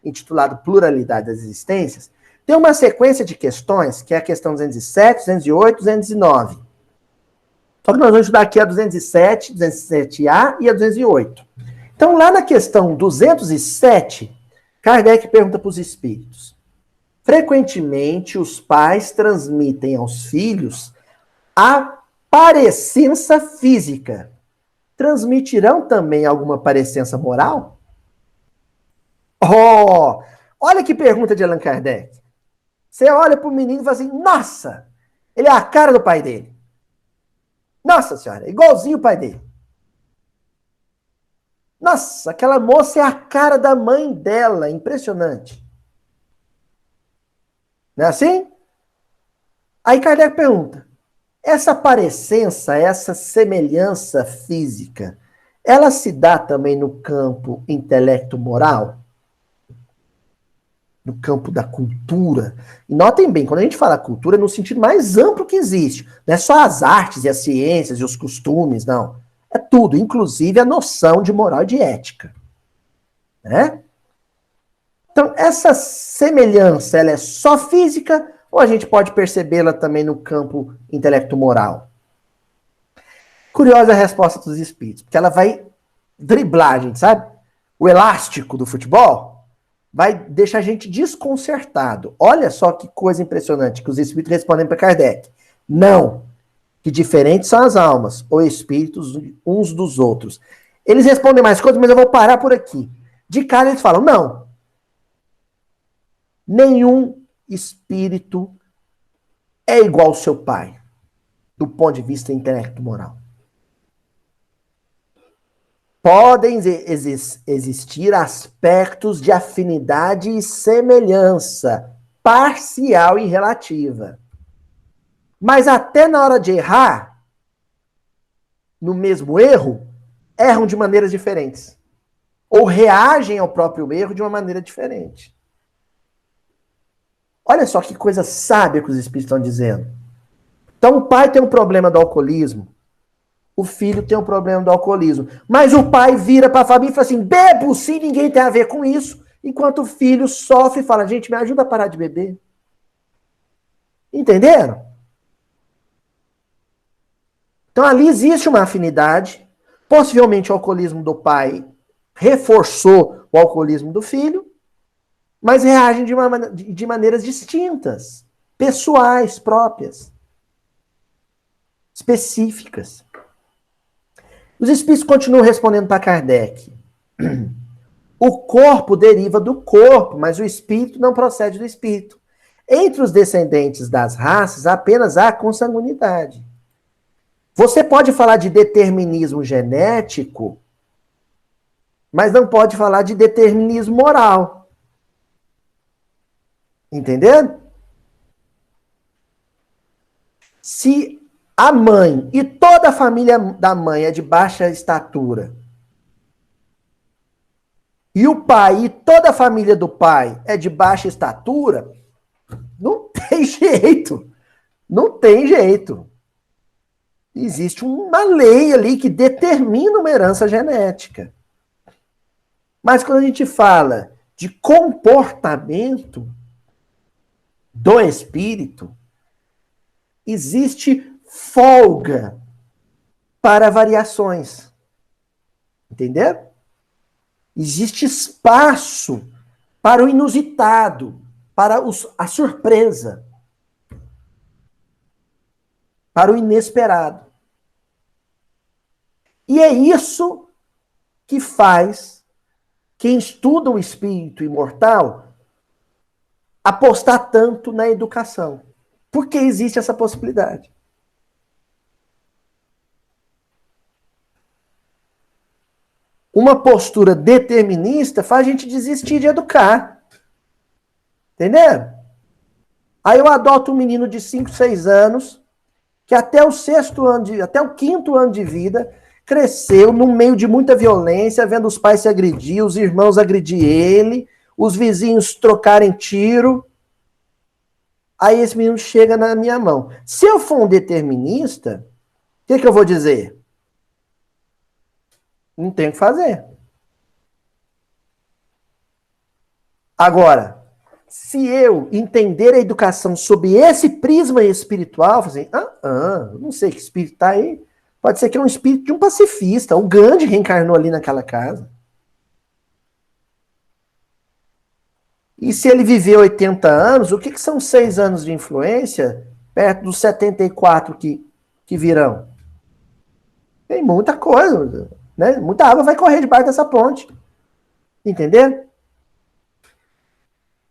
intitulado Pluralidade das Existências, tem uma sequência de questões, que é a questão 207, 208, 209. Só que nós vamos estudar aqui a 207, 207A e a 208. Então, lá na questão 207, Kardec pergunta para os espíritos. Frequentemente, os pais transmitem aos filhos a parecença física, transmitirão também alguma parecença moral? Oh, olha que pergunta de Allan Kardec. Você olha para o menino e fala assim, nossa, ele é a cara do pai dele. Nossa senhora, igualzinho o pai dele. Nossa, aquela moça é a cara da mãe dela, impressionante. Não é assim? Aí Kardec pergunta, essa parecença, essa semelhança física, ela se dá também no campo intelecto-moral? No campo da cultura? E notem bem, quando a gente fala cultura, é no sentido mais amplo que existe. Não é só as artes e as ciências e os costumes, não. É tudo, inclusive a noção de moral e de ética. Né? Então, essa semelhança, ela é só física ou a gente pode percebê-la também no campo intelecto-moral? Curiosa a resposta dos espíritos, porque ela vai driblar a gente, sabe? O elástico do futebol vai deixar a gente desconcertado. Olha só que coisa impressionante que os espíritos respondem para Kardec. Não, que diferentes são as almas ou espíritos uns dos outros. Eles respondem mais coisas, mas eu vou parar por aqui. De cara eles falam, não. Nenhum espírito é igual ao seu pai, do ponto de vista intelecto-moral. Podem existir aspectos de afinidade e semelhança, parcial e relativa. Mas até na hora de errar, no mesmo erro, erram de maneiras diferentes. Ou reagem ao próprio erro de uma maneira diferente. Olha só que coisa sábia que os espíritos estão dizendo. Então o pai tem um problema do alcoolismo. O filho tem um problema do alcoolismo. Mas o pai vira para a família e fala assim, bebo sim, ninguém tem a ver com isso. Enquanto o filho sofre e fala, gente, me ajuda a parar de beber. Entenderam? Então ali existe uma afinidade. Possivelmente o alcoolismo do pai reforçou o alcoolismo do filho, mas reagem de maneiras distintas, pessoais, próprias, específicas. Os espíritos continuam respondendo para Kardec. O corpo deriva do corpo, mas o espírito não procede do espírito. Entre os descendentes das raças, apenas há consanguinidade. Você pode falar de determinismo genético, mas não pode falar de determinismo moral. Entendendo? Se a mãe e toda a família da mãe é de baixa estatura, e o pai e toda a família do pai é de baixa estatura, não tem jeito. Não tem jeito. Existe uma lei ali que determina uma herança genética. Mas quando a gente fala de comportamento do espírito, existe folga para variações. Entendeu? Existe espaço para o inusitado, para a surpresa, para o inesperado. E é isso que faz quem estuda o espírito imortal apostar tanto na educação. Porque existe essa possibilidade. Uma postura determinista faz a gente desistir de educar. Entendeu? Aí eu adoto um menino de 5, 6 anos, que até o quinto ano de vida, cresceu no meio de muita violência, vendo os pais se agredir, os irmãos agredir ele, os vizinhos trocarem tiro. Aí esse menino chega na minha mão. Se eu for um determinista, o que eu vou dizer? Não tem o que fazer. Agora, se eu entender a educação sob esse prisma espiritual, assim, não sei que espírito está aí. Pode ser que é um espírito de um pacifista. O Gandhi reencarnou ali naquela casa. E se ele viver 80 anos, o que são 6 anos de influência perto dos 74 que virão? Tem muita coisa, né? Muita água vai correr debaixo dessa ponte. Entendeu?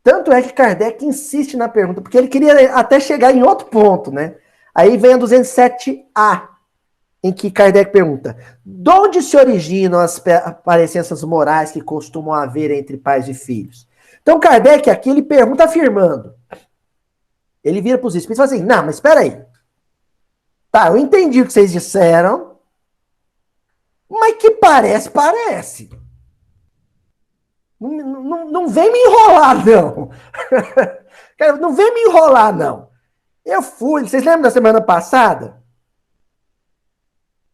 Tanto é que Kardec insiste na pergunta, porque ele queria até chegar em outro ponto, né? Aí vem a 207A, em que Kardec pergunta: de onde se originam as parecenças morais que costumam haver entre pais e filhos? Então Kardec aqui ele pergunta afirmando. Ele vira para os espíritos e fala assim: não, mas espera aí. Tá, eu entendi o que vocês disseram, mas que parece. Não vem me enrolar, não. Cara, não vem me enrolar, não. Eu fui. Vocês lembram da semana passada?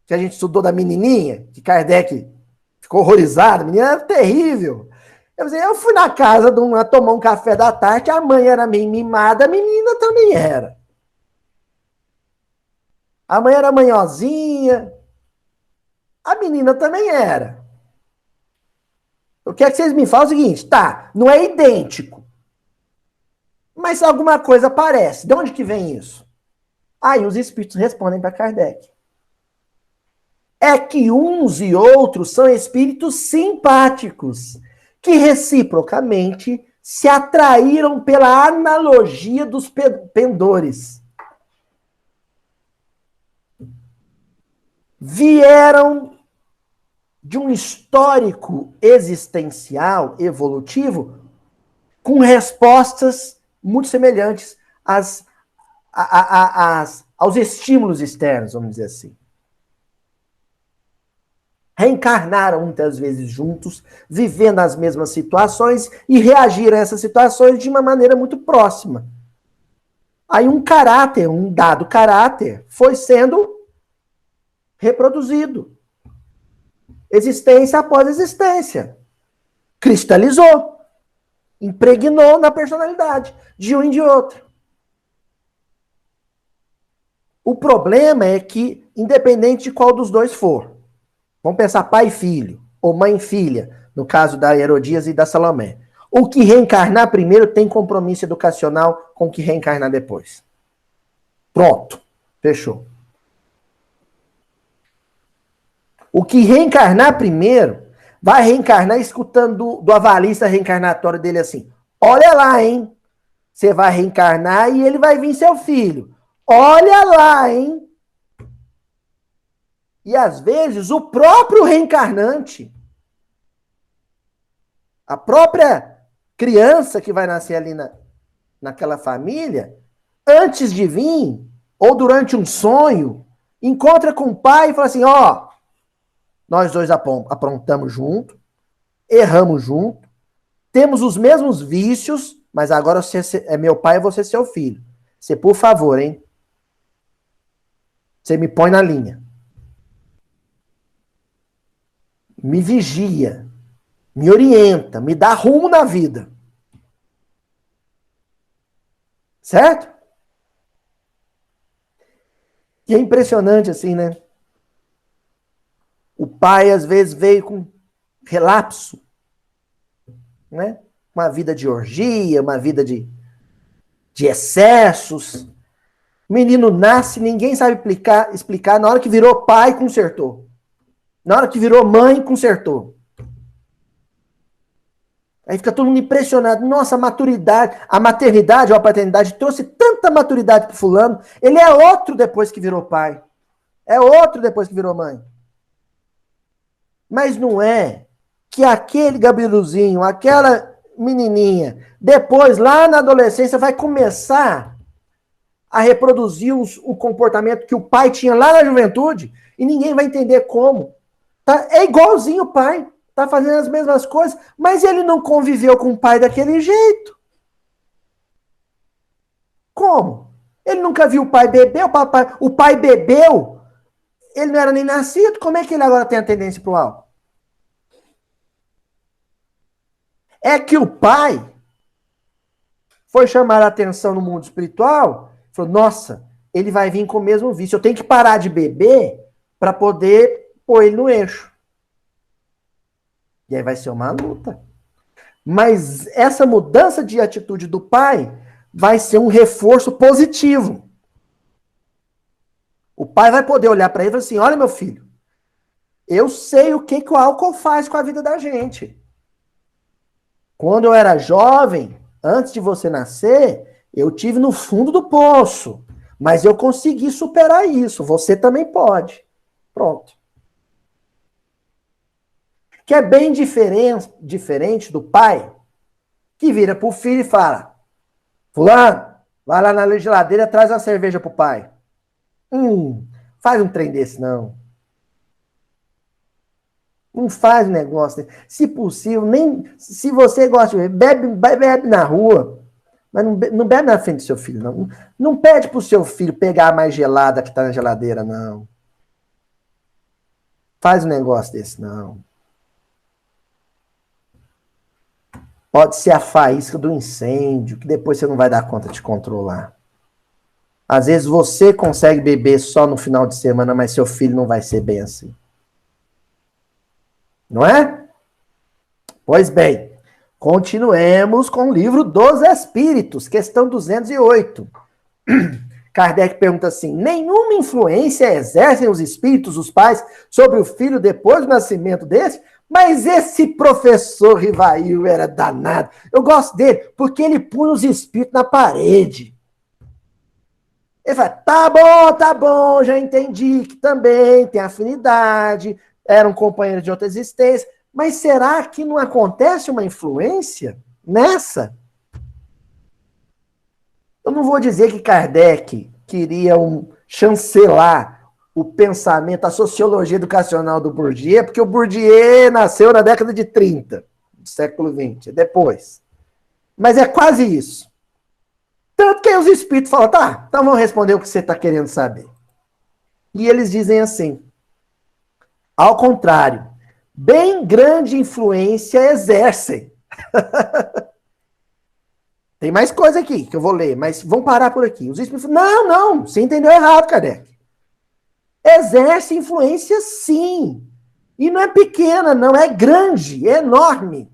Que a gente estudou da menininha? Que Kardec ficou horrorizado. A menina era terrível. Eu fui na casa de uma tomar um café da tarde. A mãe era meio mimada. A menina também era. A mãe era manhosinha. A menina também era. Eu quero que vocês me falem o seguinte, tá, não é idêntico, mas alguma coisa parece. De onde que vem isso? Aí os espíritos respondem para Kardec. É que uns e outros são espíritos simpáticos, que reciprocamente se atraíram pela analogia dos pendores. Vieram de um histórico existencial, evolutivo, com respostas muito semelhantes aos estímulos externos, vamos dizer assim. Reencarnaram muitas vezes juntos, vivendo as mesmas situações e reagiram a essas situações de uma maneira muito próxima. Aí um dado caráter, foi sendo reproduzido. Existência após existência. Cristalizou. Impregnou na personalidade de um e de outro. O problema é que, independente de qual dos dois for, vamos pensar pai e filho, ou mãe e filha, no caso da Herodias e da Salomé, o que reencarnar primeiro tem compromisso educacional com o que reencarnar depois. Pronto. Fechou. O que reencarnar primeiro vai reencarnar escutando do avalista reencarnatório dele assim: olha lá, hein? Você vai reencarnar e ele vai vir seu filho. Olha lá, hein? E às vezes o próprio reencarnante, a própria criança que vai nascer ali naquela família, antes de vir, ou durante um sonho, encontra com o pai e fala assim: ó, nós dois aprontamos junto, erramos junto, temos os mesmos vícios, mas agora você é meu pai e você é seu filho. Você, por favor, hein? Você me põe na linha. Me vigia. Me orienta. Me dá rumo na vida. Certo? E é impressionante assim, né? O pai, às vezes, veio com relapso, né? Uma vida de orgia, uma vida de excessos. O menino nasce, ninguém sabe explicar. Na hora que virou pai, consertou. Na hora que virou mãe, consertou. Aí fica todo mundo impressionado. Nossa, a maturidade, a maternidade ou a paternidade trouxe tanta maturidade pro fulano. Ele é outro depois que virou pai. É outro depois que virou mãe. Mas não é que aquele Gabiruzinho, aquela menininha, depois, lá na adolescência, vai começar a reproduzir o comportamento que o pai tinha lá na juventude e ninguém vai entender como. Tá? É igualzinho o pai. Tá fazendo as mesmas coisas, mas ele não conviveu com o pai daquele jeito. Como? Ele nunca viu o pai beber, o pai bebeu, ele não era nem nascido, como é que ele agora tem a tendência para o álcool? É que o pai foi chamar a atenção no mundo espiritual, falou, nossa, ele vai vir com o mesmo vício, eu tenho que parar de beber para poder pôr ele no eixo. E aí vai ser uma luta. Mas essa mudança de atitude do pai vai ser um reforço positivo. O pai vai poder olhar para ele e falar assim, olha meu filho, Eu sei o que o álcool faz com a vida da gente. Quando eu era jovem, antes de você nascer, eu tive no fundo do poço. Mas eu consegui superar isso. Você também pode. Pronto. Que é bem diferente do pai que vira pro filho e fala: Fulano, vai lá na geladeira e traz uma cerveja pro pai. Faz um trem desse, não. Não faz um negócio desse. Se possível, nem. Se você gosta de beber, bebe na rua. Mas não bebe na frente do seu filho, não. Não pede pro seu filho pegar a mais gelada que tá na geladeira, não. Faz um negócio desse, não. Pode ser a faísca do incêndio, que depois você não vai dar conta de controlar. Às vezes você consegue beber só no final de semana, mas seu filho não vai ser bem assim. Não é? Pois bem, continuemos com o livro dos Espíritos, questão 208. Kardec pergunta assim: nenhuma influência exercem os espíritos, os pais, sobre o filho depois do nascimento desse? Mas esse professor Rivail era danado. Eu gosto dele porque ele punha os espíritos na parede. Ele fala: tá bom, já entendi que também tem afinidade, eram companheiros de outra existência, mas será que não acontece uma influência nessa? Eu não vou dizer que Kardec queria chancelar o pensamento, a sociologia educacional do Bourdieu, porque o Bourdieu nasceu na década de 30, do século XX, depois. Mas é quase isso. Tanto que aí os espíritos falam: tá, então vamos responder o que você está querendo saber. E eles dizem assim: ao contrário, bem grande influência exercem. Tem mais coisa aqui que eu vou ler, mas vamos parar por aqui. Os espíritos falam: não, você entendeu errado, Kardec. Exerce influência, sim. E não é pequena, não, é grande, é enorme.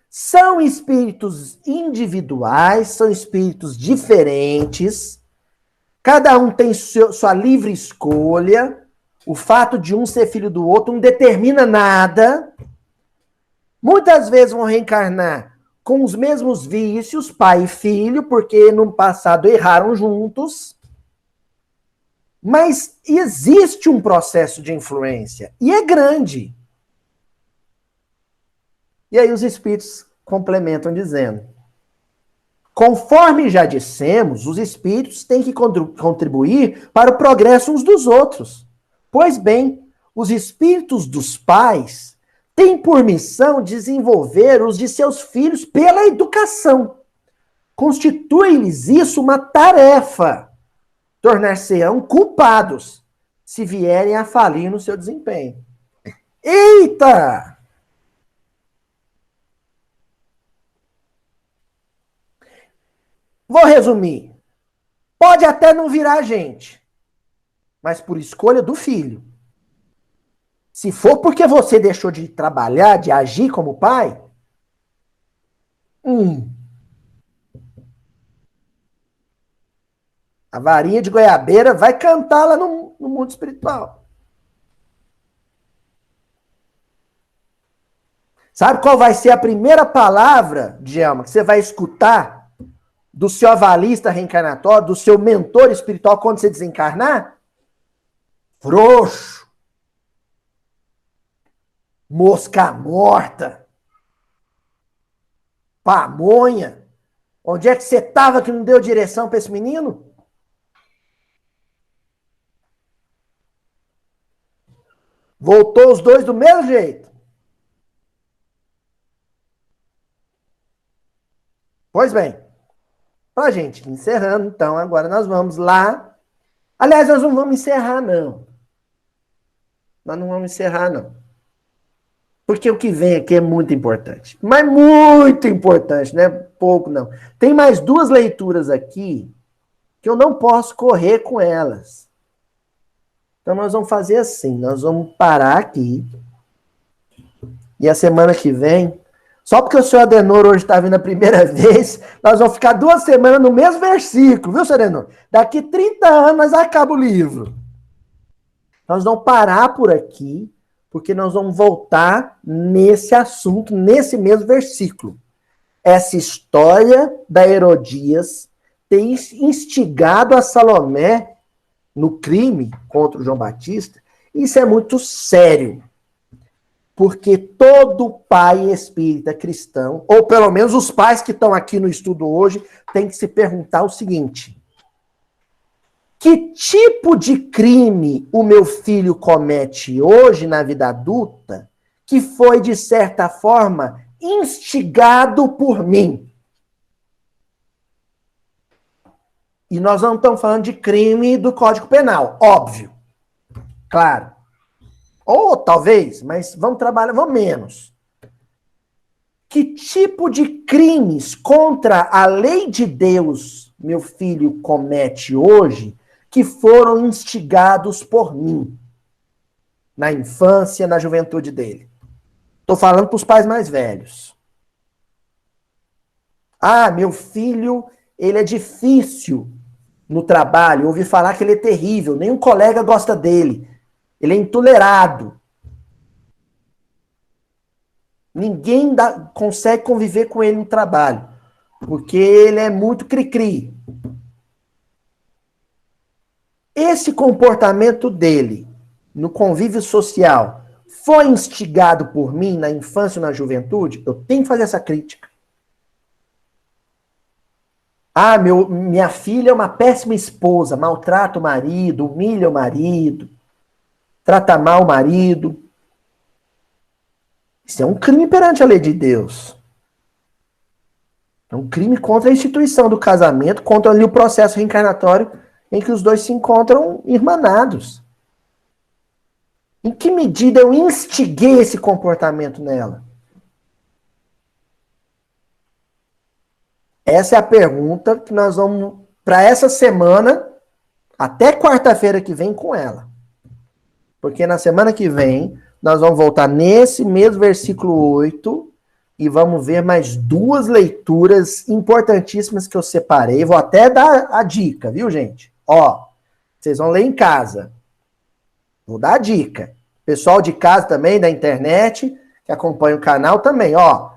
São espíritos individuais, são espíritos diferentes. Cada um tem sua livre escolha. O fato de um ser filho do outro não determina nada. Muitas vezes vão reencarnar com os mesmos vícios, pai e filho, porque no passado erraram juntos. Mas existe um processo de influência, e é grande. E aí os espíritos complementam dizendo: conforme já dissemos, os espíritos têm que contribuir para o progresso uns dos outros. Pois bem, os espíritos dos pais têm por missão desenvolver os de seus filhos pela educação. Constitui-lhes isso uma tarefa. Tornar-se-ão culpados se vierem a falir no seu desempenho. Eita! Vou resumir. Pode até não virar gente, mas por escolha do filho. Se for porque você deixou de trabalhar, de agir como pai, a varinha de goiabeira vai cantar lá no mundo espiritual. Sabe qual vai ser a primeira palavra, Djalma, que você vai escutar do seu avalista reencarnatório, do seu mentor espiritual quando você desencarnar? Frouxo. Mosca morta. Pamonha. Onde é que você estava que não deu direção para esse menino? Voltou os dois do mesmo jeito. Pois bem, pra gente encerrando, então, agora nós vamos lá. Aliás, nós não vamos encerrar, não. Nós não vamos encerrar, não. Porque o que vem aqui é muito importante. Mas muito importante, não é pouco, não. Tem mais duas leituras aqui que eu não posso correr com elas. Então nós vamos fazer assim, nós vamos parar aqui. E a semana que vem, só porque o senhor Adenor hoje está vindo a primeira vez, nós vamos ficar 2 semanas no mesmo versículo, viu, senhor Adenor? Daqui 30 anos nós acabamos o livro. Nós vamos parar por aqui, porque nós vamos voltar nesse assunto, nesse mesmo versículo. Essa história da Herodias ter instigado a Salomé no crime contra o João Batista, isso é muito sério. Porque todo pai espírita cristão, ou pelo menos os pais que estão aqui no estudo hoje, tem que se perguntar o seguinte: que tipo de crime o meu filho comete hoje na vida adulta que foi, de certa forma, instigado por mim? E nós não estamos falando de crime do Código Penal, óbvio. Claro. Ou talvez, mas vamos trabalhar, vamos menos. Que tipo de crimes contra a lei de Deus meu filho comete hoje que foram instigados por mim na infância, na juventude dele? Estou falando para os pais mais velhos. Ah, meu filho, ele é difícil no trabalho. Eu ouvi falar que ele é terrível, nenhum colega gosta dele. Ele é intolerado. Ninguém consegue conviver com ele no trabalho, porque ele é muito cri-cri. Esse comportamento dele no convívio social foi instigado por mim na infância e na juventude? Eu tenho que fazer essa crítica. Ah, minha filha é uma péssima esposa, maltrata o marido, humilha o marido, trata mal o marido. Isso é um crime perante a lei de Deus. É um crime contra a instituição do casamento, contra ali o processo reencarnatório em que os dois se encontram irmanados. Em que medida eu instiguei esse comportamento nela? Essa é a pergunta que nós vamos, para essa semana, até quarta-feira que vem, com ela. Porque na semana que vem, nós vamos voltar nesse mesmo versículo 8 e vamos ver mais duas leituras importantíssimas que eu separei. Vou até dar a dica, viu, gente? Ó, vocês vão ler em casa. Vou dar a dica. Pessoal de casa também, da internet, que acompanha o canal também, ó.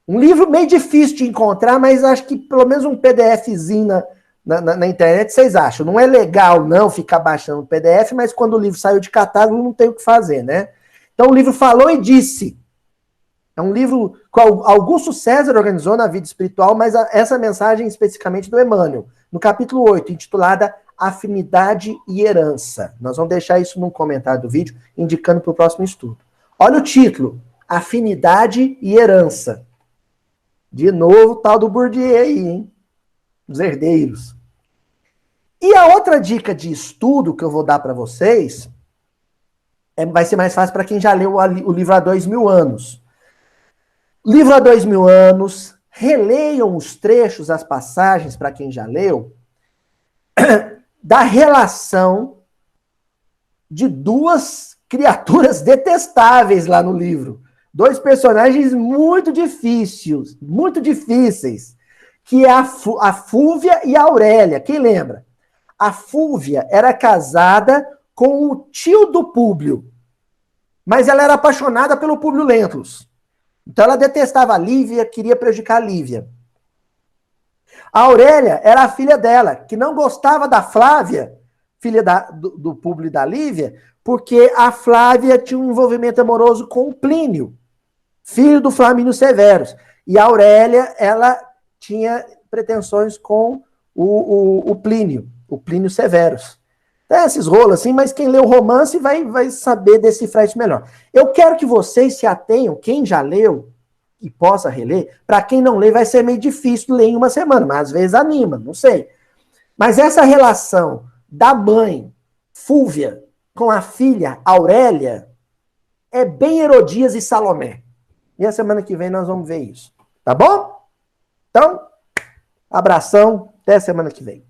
Um livro meio difícil de encontrar, mas acho que pelo menos um PDFzinho na internet vocês acham. Não é legal não ficar baixando o PDF, mas quando o livro saiu de catálogo não tem o que fazer, né? Então o livro Falou e Disse. É um livro que Augusto César organizou na vida espiritual, mas essa mensagem especificamente do Emmanuel, no capítulo 8, intitulada Afinidade e Herança. Nós vamos deixar isso num comentário do vídeo, indicando para o próximo estudo. Olha o título, Afinidade e Herança. De novo, tal do Bourdieu aí, hein? Os herdeiros. E a outra dica de estudo que eu vou dar para vocês vai ser mais fácil para quem já leu o livro há 2000 anos. Livro há 2000 anos, releiam os trechos, as passagens, para quem já leu, da relação de duas criaturas detestáveis lá no livro. Dois personagens muito difíceis, que é a Fúvia e a Aurélia. Quem lembra? A Fúvia era casada com o tio do Públio, mas ela era apaixonada pelo Públio Lentulus. Então ela detestava a Lívia, queria prejudicar a Lívia. A Aurélia era a filha dela, que não gostava da Flávia, filha do Públio e da Lívia, porque a Flávia tinha um envolvimento amoroso com o Plínio, filho do Flamínio Severus. E a Aurélia, ela tinha pretensões com o Plínio Severus. Tem esses rolos assim, mas quem lê o romance vai saber decifrar isso melhor. Eu quero que vocês se atenham, quem já leu e possa reler, para quem não lê vai ser meio difícil ler em uma semana, mas às vezes anima, não sei. Mas essa relação da mãe, Fúvia, com a filha, Aurélia, é bem Herodias e Salomé. E a semana que vem nós vamos ver isso. Tá bom? Então, abração, até a semana que vem.